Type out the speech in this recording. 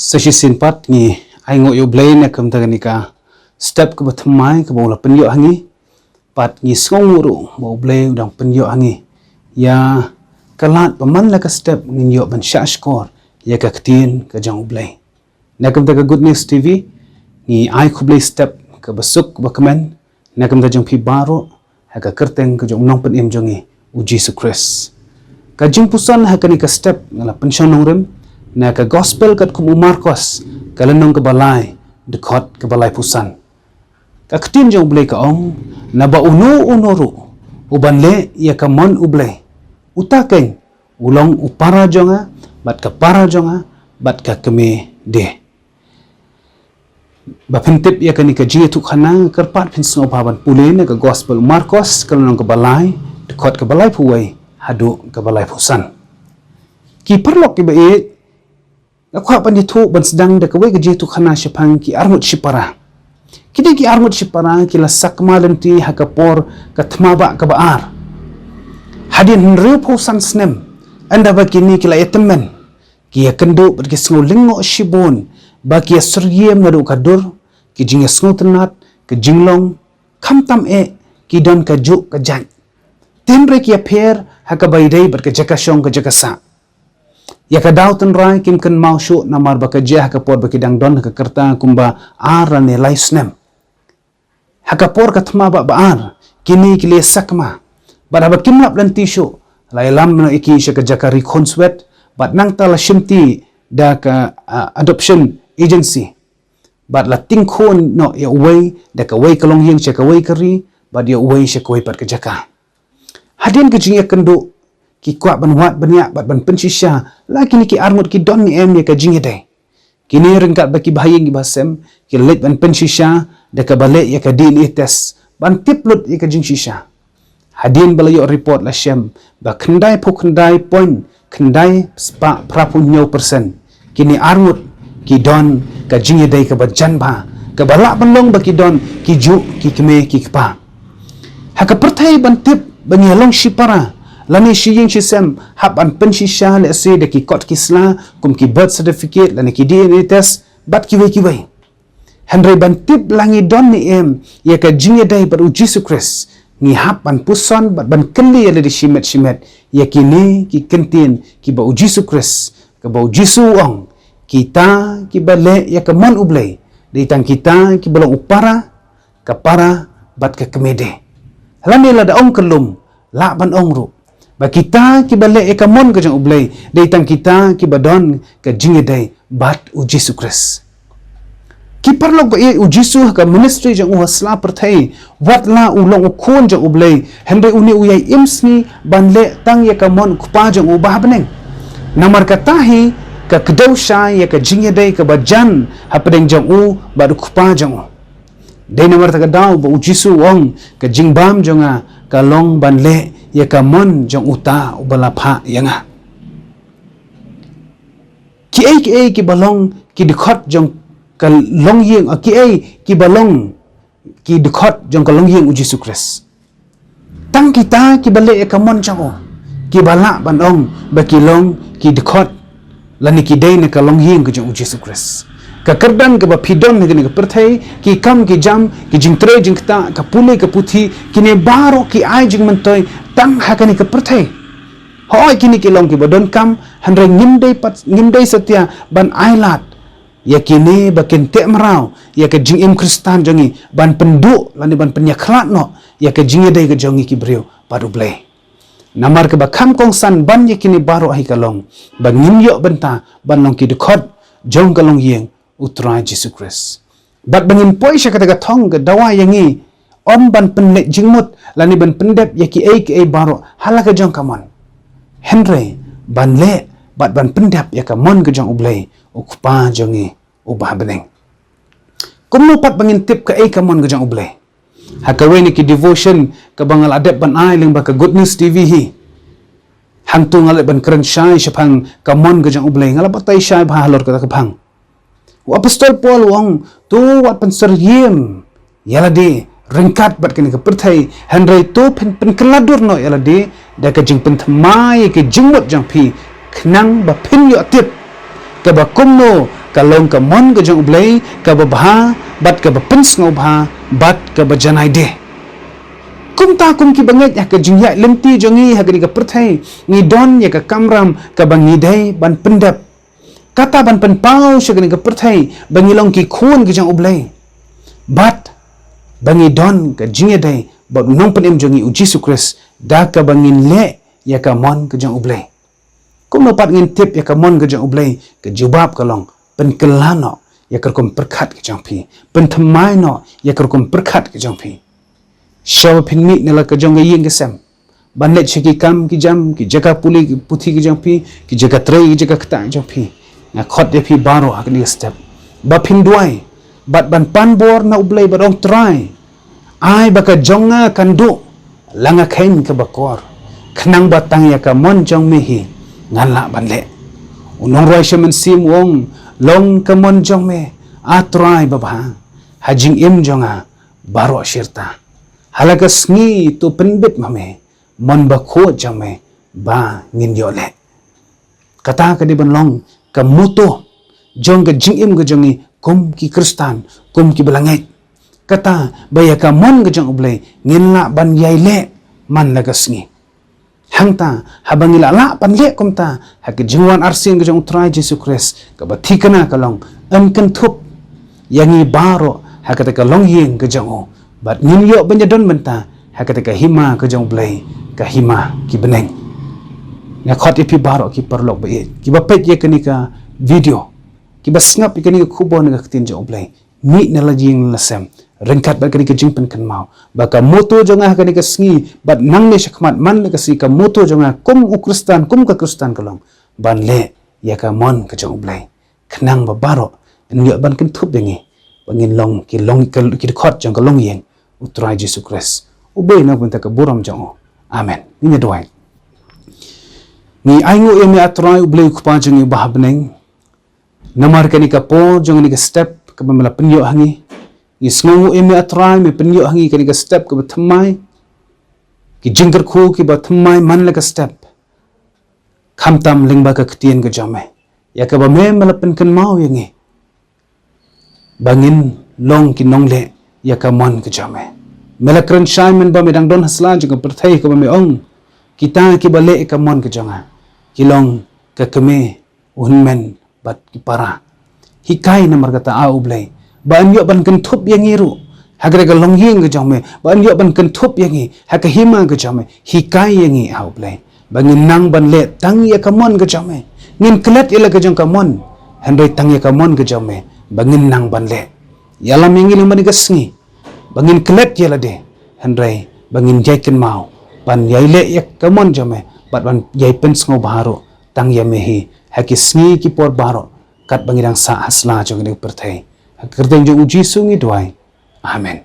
Sashi sinpat ni ai ngo yo blay na kam taga nika step ke batmai ke bola penyo hangi pat ni songuru bo blay udang penyo hangi ya kalat paman la ka step ni yo ban sha skor ya ka ktin ka jang blay na kam taga Good News TV ni ai ku blay step ke basuk ba kamen na kam taga jang pi baro ha ka kerteng ke jong nong pen im jongi uji Jesus Christ ka jing pusan ha ka ni ka step ngala pension nong rem na ka gospel kat kum Marcos kalanong ke balai dekot ke balai pusan ka ketin jong blay ka ong na ba uno ru uban le ya ka mon ublay utaken ulong upara jonga bat ka para jonga bat ka keme de ba pentip ya ka ni ka ji tu khana karpat pin sno baban pule na ka gospel Marcos kalanong ke balai dekot ke balai puwai hadu ke balai pusan ki perlok ki ba aku apa ni tu ban sedang dak we gaji tu khana shapang ki armut shipara kidi ki armut shipara ki la sakma lenti hakapor katmaba ka baar hadin real posan snem anda bakini ki la yetemen ki yakendo berki sngolingo shibon baki suryem nadu kadur ki jinga sngotenat ke jinglong kamtam ki don ka juk ka jan tembre ki appear hakabaidai berka jakashong ka jakasa ya ka dauten rai kim kan mau shu namar baka jah ka por baki dang don ka kerta kumba ara ne laisnem hakapor ka thma ba baar kini kile sakma baraba kimlap dan tishu lailam no iki shaka jakari conswet bat nang tala shimti da ka adoption agency bat la tingkhon no ya way da ka way kalong yeng shaka way kari bat ya way shaka way pat ka jaka hadin ka jinga kendo ki kwa ban wat banyak bat ban pensisha laki ni ki armut ki don ni em ya ka jinge dai kini rengkat baki bahayeng ki basem ki let ban pensisha da ka balik ya ka DNA test ban tiplut ya ka jing shisha hadin balayo report la shem ba kendai pu kendai point kendai spa prapunyo persen kini armut ki don ka jinge dai ka bajan ba ka balak banlong baki don ki ju ki keme ki kpa haka pertai ban tip banyalong shipara lani shiying shisem hab an penshisha le se de ki kot kisla kum ki birth certificate lani ki DNA test bat ki we Henry ban tip langi don ni em ya ka jinge dai bar Jesus Christ ni hab an puson bat ban keli le di shimet ya kini ki kentin ki ba Jesus Christ ka ba Jesus ong kita ki bale ya ka mon ublay di tang kita ki balong upara ka para bat ka kemede lani la da ong kelum la ban ong ru ba kita ki bale e ka mon ka jang ublay dai tang kita ki badon ka jinge dai bat u Jesus Christ ki parlok ba e u Jesus ka ministry jang u hasla perthai wat la u long u khon jang ublay hende uni u yai imsni ban le tang ya ka mon kupa jang u ba beneng namar ka tahi ka kedosha ya ka jinge dai ka bajan hapdeng jang u ba kupa jang u dai namar ta ka daw ba u Jesus wong ka jingbam jonga ka long ban le ya ka mon jong uta ubalapha yanga ki balong ki dikhot jong ka long yeng ki balong ki dikhot jong ka long yeng u Jesus Christ tang kita ki bale ya ka mon jong ki bala banong ba ki long ki dikhot lani ki dei ne ka long yeng ka jong u Jesus Christ ka kerdan ka ba pidon ne ka perthai ki kam ki jam ki jingtre jingta ka pule ka puthi kine baro ki ai jing mentoi tang hakani ka perthai hoi kini ki long ki badon kam handre ngimdei setia ban ailat ya kini bakin te merau ya ka jing im kristan jongi ban penduk lani ban penyaklat no ya ka jinge dei ka jongi ki brio padu blay namar ka ba kam kong san ban ya kini baro ai kalong ban ngimyo benta ban long ki dekhot jong kalong yeng utrai Jesus Christ bat bangin poi sya kata thong ke dawa yangi om ban penlet jingmut lani ban pendep ya ki baro halaka jong kamon Henry ban le bat ban pendep ya kamon ke jong ublay ukpa jongi ubah beneng kumno pat bangin tip ke kamon ke jong ublay hakawe ni ki devotion ke bangal adep ban ai ling ba ka Good News TV hi hantung ale ban keren syai syapang kamon ke jong ublay ngala patai syai ba halor ka kapang Apostol Paul wong tu wat penseryem yala de rengkat bat kini ke perthai Henry tu pen keladur no yala de da ka jing pen thmai ke jingmut jang pi khnang ba phin yo tip ke ba kumno kalong ka mon ka jong ublay ka babha bat ka bapens ngobha bat ka bajanai de kum ta kum ki banget ya ka jingya lemti jongi ha ka perthai ni don ya ka kamram ka bangi dai ban pendap kata ban pen pau shagani ka perthai bangi long ki khun ki jong ublay bat bangi don ka jingya dai bat nong penem jongi u Jesus Christ da ka bangin le ya ka mon ka jong ublay kum dapat ngin tip ya ka mon ka jong ublay ka jubab ka long pen kelano ya kerkom perkat ke jangpi pen thamai no ya kerkom perkat ke jangpi shaw pinmi nela ka jong yeng ke sam ban let cheki kam ki jam ki jaga puli ki puthi ki jangpi ki jaga trei ki jaga kta jangpi na khot ya pi baro akni step ba pin duai bat ban pan bor na ublay barong try ai baka jonga kandu langa khain ka bakor khnang batang ya ka mon jong mehi ngala ban le unong roi shaman sim wong long kamon jong me atrai babha hajing im jonga baro shirta halaga sngi to penbit mame mon ba kho jong me ba ngin yole kata ka di ban long kamuto jong ga jing im ga jongi kum ki kristan kum ki belangai kata baya ka mon ga jong ublay ngin la ban yai le man laga sngi hangta habangi la pan le kumta hak jingwan arsin ga jong try Jesus Christ ka bathikana kalong kan thup yangi baro hakata ka long yeng ga jong bat nin yo banya don menta hakata ka hima ka jong blai ka hima ki beneng ya khot ipi baro ki perlok ba ki ba pet ye kani ka video ki ba snap kani ka khubon ga tin jong blai mi na la jing la sem rengkat ba kani ka jingpen kan mau ba ka moto jonga kani ka sngi bat nang ne shakmat man le ka si ka moto jonga kum u kristan kum ka kristan kalong ban le ya ka mon ka jong blai khnang ba baro nyo ban kan thup dengi bangin long ki khot jong ka long yeng utrai Jesus Christ ubei na bunta ka buram jong amen ni doai ni aingo emi atrai ublei khupa jong ba habneng namar kani ka po jong ni ka step ka mamala penyo hangi isngu emi atrai me penyo hangi kani ka step ka thamai ki jingkar khu ki ba thamai man la ka step khamtam lingba ka ktien ka jame ya ka ba me malapen kan mau yangi bangin long ki nongle ya ka mon ka jame melakran shaiman ba medang don haslan jong perthai ka ba me ong kita ki bale ka mon ka janga kilong ka keme unmen bat ki para hikai namar kata a ublai ban yo ban kan thup yang iru hagre ga long yeng ga jame ban yo ban kan thup yang i haka hima ga jame hikai yang i a ublai bangin nang ban le tang ya ka mon ga jame ngin klet ila ga jong ka mon handai tang ya ka mon ga jame bangin nang ban le yalam yang ilang ban ga sngi bangin klet ya la de handai bangin jai ken mau ban yai le ya ka mon jame bat ban yai pen sngo baro tang ya mehi haki sngi ki por baro kat bangirang sa hasla jong ni perthai kerteng jong uji sungi doai amen